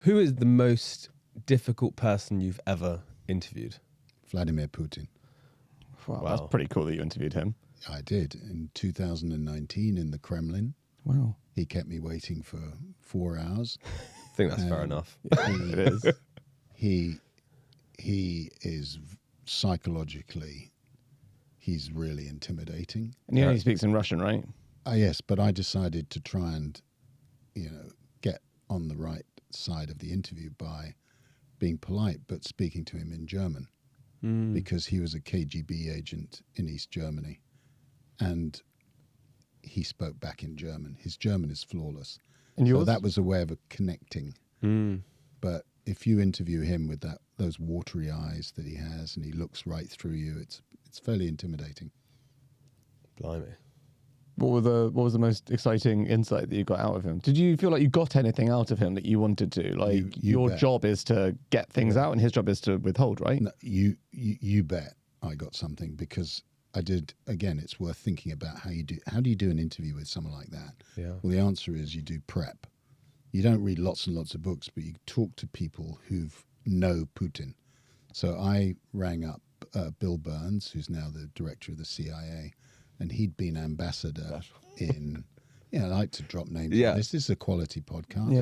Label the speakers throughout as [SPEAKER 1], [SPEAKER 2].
[SPEAKER 1] Who is the most difficult person you've ever interviewed?
[SPEAKER 2] Vladimir Putin.
[SPEAKER 3] Wow,
[SPEAKER 1] Wow.
[SPEAKER 3] that's pretty cool that you interviewed him.
[SPEAKER 2] I did in 2019 in the Kremlin.
[SPEAKER 3] Wow.
[SPEAKER 2] He kept me waiting for 4 hours.
[SPEAKER 1] I think that's fair enough.
[SPEAKER 3] It is.
[SPEAKER 2] He is psychologically, he's really intimidating.
[SPEAKER 3] And he only speaks in Russian, right?
[SPEAKER 2] Yes, but I decided to try and, get on the right side of the interview by being polite, but speaking to him in German, because he was a KGB agent in East Germany, and he spoke back in German. His German is flawless.
[SPEAKER 3] And
[SPEAKER 2] So
[SPEAKER 3] yours?
[SPEAKER 2] that was a way of connecting. But if you interview him with those watery eyes that he has, and he looks right through you, it's fairly intimidating.
[SPEAKER 1] Blimey.
[SPEAKER 3] What was the most exciting insight that you got out of him? Did you feel like you got anything out of him that you wanted to? Like
[SPEAKER 2] You
[SPEAKER 3] your
[SPEAKER 2] bet.
[SPEAKER 3] job is to get things out, and his job is to withhold, right?
[SPEAKER 2] No, you bet I got something, because I did. Again, it's worth thinking about how do you do an interview with someone like that?
[SPEAKER 1] Yeah.
[SPEAKER 2] Well, the answer is you do prep. You don't read lots and lots of books, but you talk to people who know Putin. So I rang up Bill Burns, who's now the director of the CIA, and he'd been ambassador in. I like to drop names.
[SPEAKER 1] Yeah.
[SPEAKER 2] This is a quality podcast.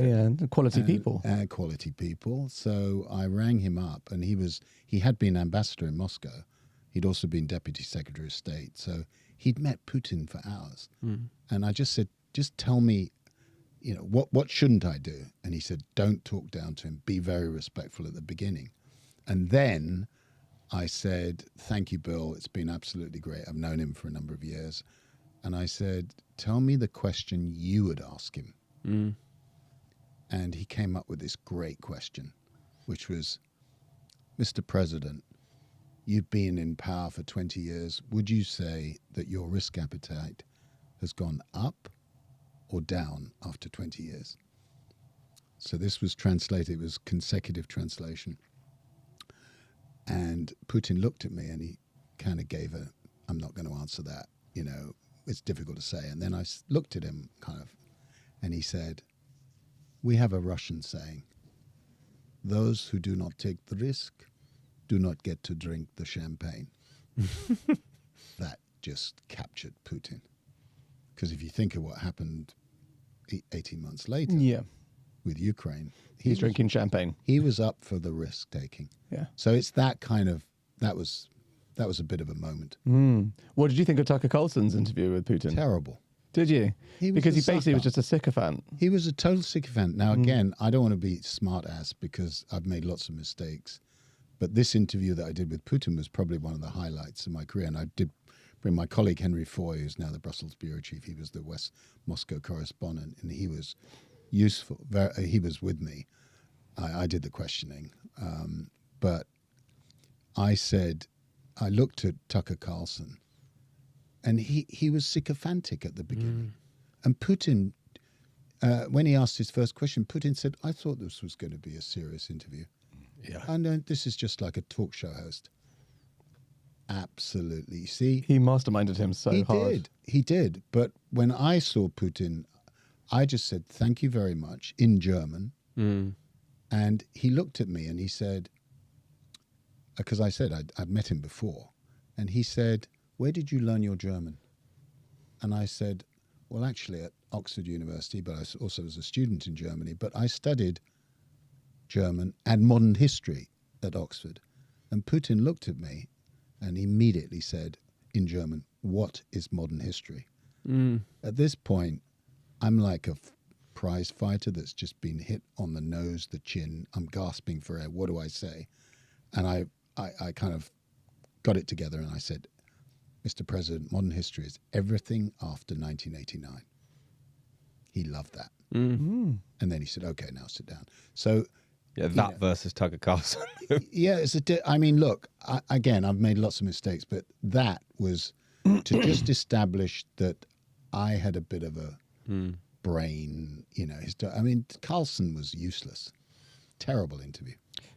[SPEAKER 3] Yeah. Quality people.
[SPEAKER 2] Quality people. So I rang him up, and he had been ambassador in Moscow. He'd also been deputy secretary of state. So he'd met Putin for hours. And I just said, just tell me, what shouldn't I do? And he said, don't talk down to him. Be very respectful at the beginning. And then I said, thank you, Bill. It's been absolutely great. I've known him for a number of years. And I said, tell me the question you would ask him. And he came up with this great question, which was, Mr. President, you've been in power for 20 years. Would you say that your risk appetite has gone up or down after 20 years? So this was translated, it was consecutive translation. And Putin looked at me and he kind of gave I'm not going to answer that, it's difficult to say. And then I looked at him and he said, we have a Russian saying, those who do not take the risk do not get to drink the champagne. That just captured Putin. Because if you think of what happened 18 months later with Ukraine,
[SPEAKER 3] He's drinking champagne.
[SPEAKER 2] he was up for the risk taking.
[SPEAKER 3] Yeah.
[SPEAKER 2] So it's that was a bit of a moment.
[SPEAKER 3] What did you think of Tucker Carlson's interview with Putin?
[SPEAKER 2] Terrible.
[SPEAKER 3] Did you?
[SPEAKER 2] He was
[SPEAKER 3] Because he
[SPEAKER 2] a
[SPEAKER 3] basically was
[SPEAKER 2] sucker.
[SPEAKER 3] just a sycophant.
[SPEAKER 2] He was a total sycophant. Now, again, I don't want to be smart ass because I've made lots of mistakes. But this interview that I did with Putin was probably one of the highlights of my career. And I did bring my colleague Henry Foy, who's now the Brussels bureau chief. He was the West Moscow correspondent, and he was useful. He was with me. I did the questioning. But I looked at Tucker Carlson, and he was sycophantic at the beginning. And Putin, when he asked his first question, Putin said, I thought this was going to be a serious interview.
[SPEAKER 1] Yeah.
[SPEAKER 2] I know this is just like a talk show host. Absolutely. See,
[SPEAKER 3] He masterminded him so hard.
[SPEAKER 2] He did. But when I saw Putin, I just said, thank you very much in German. And he looked at me and he said, because I said I'd met him before. And he said, where did you learn your German? And I said, well, actually at Oxford University, but I also was a student in Germany. But I studied German and modern history at Oxford. And Putin looked at me and immediately said in German, what is modern history? At this point, I'm like a prize fighter that's just been hit on the nose, the chin. I'm gasping for air. What do I say? And I kind of got it together and I said, Mr. President, modern history is everything after 1989. He loved that. And then he said, okay, now sit down. So
[SPEAKER 1] Yeah, that versus Tucker Carlson.
[SPEAKER 2] yeah, I mean, look, again, I've made lots of mistakes, but that was to just establish that I had a bit of a brain, I mean, Carlson was useless. Terrible interview.